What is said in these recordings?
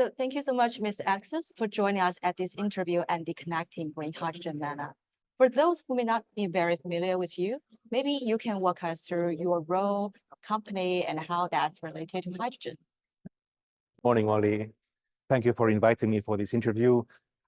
So thank you so much, Ms. Alexios, for joining us at this interview and the Connecting Green Hydrogen manner. For those who may not be very familiar with you, maybe you can walk us through your role, company, and how that's related to hydrogen. Morning, Molly. Thank you for inviting me for this interview.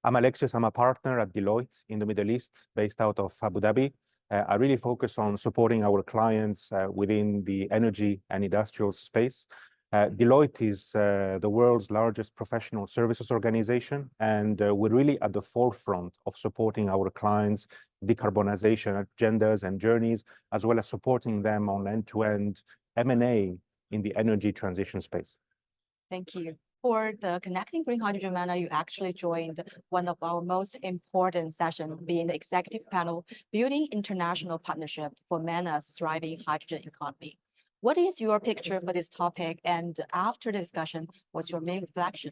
I'm Alexios. I'm a partner at Deloitte in the Middle East, based out of Abu Dhabi. I really focus on supporting our clients within the energy and industrial space. Deloitte is the world's largest professional services organization, and we're really at the forefront of supporting our clients' decarbonization agendas and journeys, as well as supporting them on end-to-end M&A in the energy transition space. Thank you. For the Connecting Green Hydrogen manner, you actually joined one of our most important sessions, being the executive panel, Building International Partnership for MENA's Thriving Hydrogen Economy. What is your picture for this topic? And after the discussion, what's your main reflection?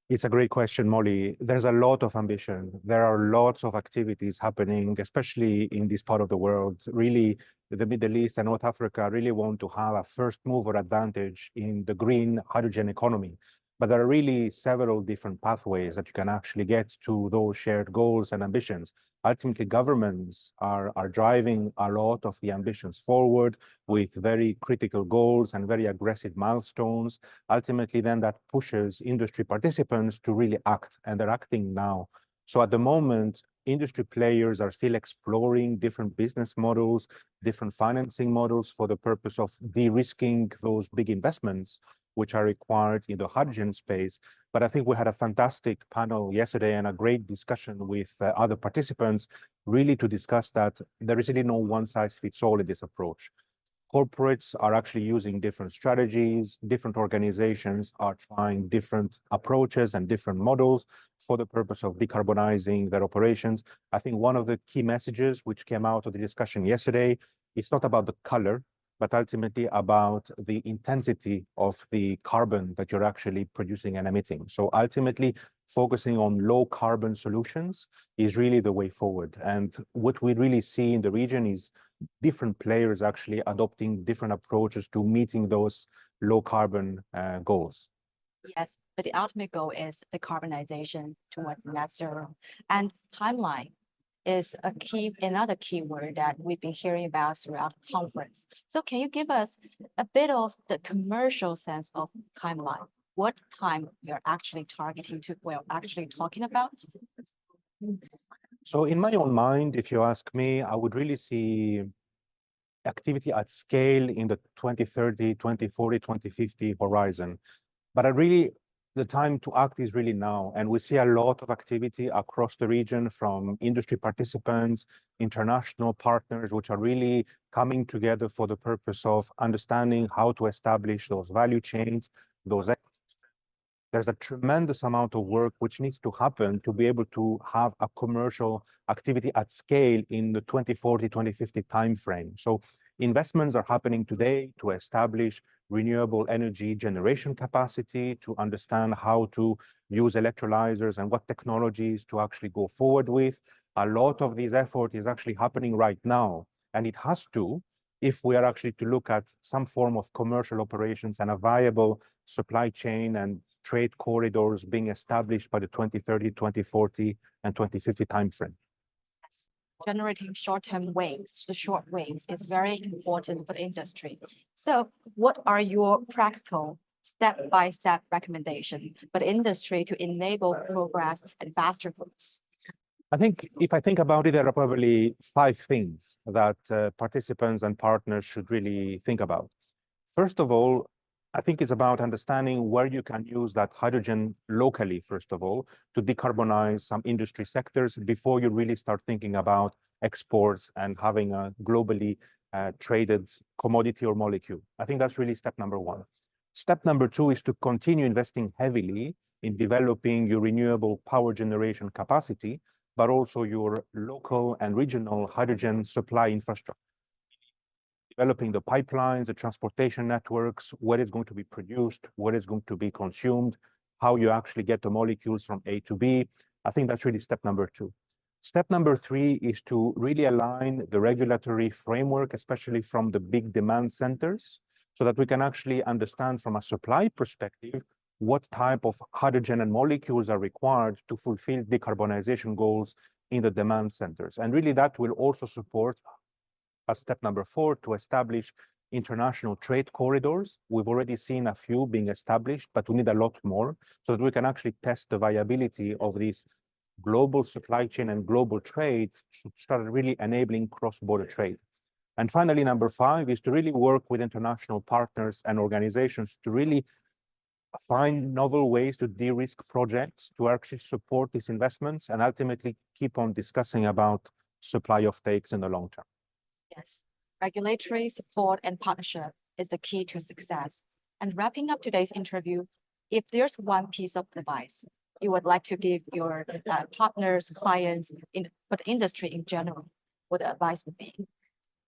It's a great question, Molly. There's a lot of ambition. There are lots of activities happening, especially in this part of the world. Really, the Middle East and North Africa really want to have a first mover advantage in the green hydrogen economy. But there are really several different pathways that you can actually get to those shared goals and ambitions. Ultimately, governments are driving a lot of the ambitions forward with very critical goals and very aggressive milestones. Ultimately, then that pushes industry participants to really act, and they're acting now. So at the moment, industry players are still exploring different business models, different financing models for the purpose of de-risking those big investments which are required in the hydrogen space. But I think we had a fantastic panel yesterday and a great discussion with other participants, really to discuss that there is really no one-size-fits-all in this approach. Corporates are actually using different strategies, different organizations are trying different approaches and different models for the purpose of decarbonizing their operations. I think one of the key messages which came out of the discussion yesterday, it's not about the color, but ultimately about the intensity of the carbon that you're actually producing and emitting. So ultimately, focusing on low carbon solutions is really the way forward. And what we really see in the region is different players actually adopting different approaches to meeting those low carbon goals. Yes, but the ultimate goal is the carbonization towards net zero. And timeline is another key word that we've been hearing about throughout the conference. So can you give us a bit of the commercial sense of timeline? What time we are actually targeting to, we're actually talking about? So in my own mind, if you ask me, I would really see activity at scale in the 2030, 2040, 2050 horizon. But the time to act is really now. And we see a lot of activity across the region from industry participants, international partners, which are really coming together for the purpose of understanding how to establish those value chains, there's a tremendous amount of work which needs to happen to be able to have a commercial activity at scale in the 2040, 2050 timeframe. So investments are happening today to establish renewable energy generation capacity, to understand how to use electrolyzers and what technologies to actually go forward with. A lot of this effort is actually happening right now, and it has to, if we are actually to look at some form of commercial operations and a viable supply chain and trade corridors being established by the 2030, 2040, and 2050 timeframe. Yes. Generating short-term wins, the short wins is very important for the industry. So what are your practical step-by-step recommendations for the industry to enable progress and faster growth? I think if I think about it, there are probably 5 things that participants and partners should really think about. First of all, I think it's about understanding where you can use that hydrogen locally, first of all, to decarbonize some industry sectors before you really start thinking about exports and having a globally traded commodity or molecule. I think that's really step number 1. Step number 2 is to continue investing heavily in developing your renewable power generation capacity, but also your local and regional hydrogen supply infrastructure. Developing the pipelines, the transportation networks, where it's going to be produced, where it's going to be consumed, how you actually get the molecules from A to B. I think that's really step number 2. Step number 3 is to really align the regulatory framework, especially from the big demand centers, so that we can actually understand from a supply perspective what type of hydrogen and molecules are required to fulfill decarbonization goals in the demand centers. And really that will also support, as step number 4, to establish international trade corridors. We've already seen a few being established, but we need a lot more so that we can actually test the viability of this global supply chain and global trade to start really enabling cross-border trade. And finally, number 5 is to really work with international partners and organizations to really find novel ways to de-risk projects, to actually support these investments, and ultimately keep on discussing about supply offtakes in the long term. Yes, regulatory support and partnership is the key to success. And wrapping up today's interview, if there's one piece of advice you would like to give your partners, clients, for the industry in general, what the advice would be?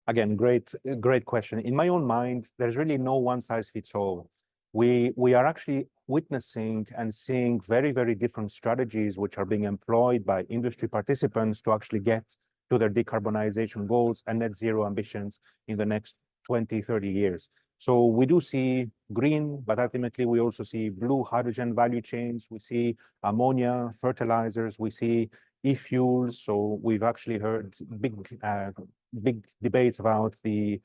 Again, great question. In my own mind, there's really no one size fits all. We are actually witnessing and seeing very, very different strategies which are being employed by industry participants to actually get to their decarbonization goals and net zero ambitions in the next 20, 30 years. So we do see green, but ultimately we also see blue hydrogen value chains. We see ammonia, fertilizers, we see e-fuels. So we've actually heard big debates about the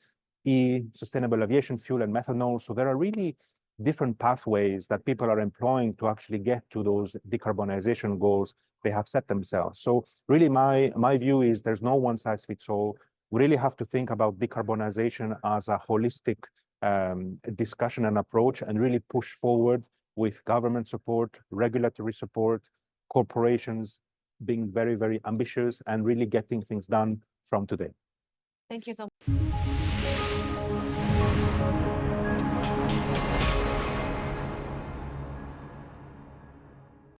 sustainable aviation fuel and methanol. So there are really different pathways that people are employing to actually get to those decarbonization goals they have set themselves. So really my view is there's no one size fits all. We really have to think about decarbonization as a holistic discussion and approach, and really push forward with government support, regulatory support, corporations being very, very ambitious and really getting things done from today. Thank you so much.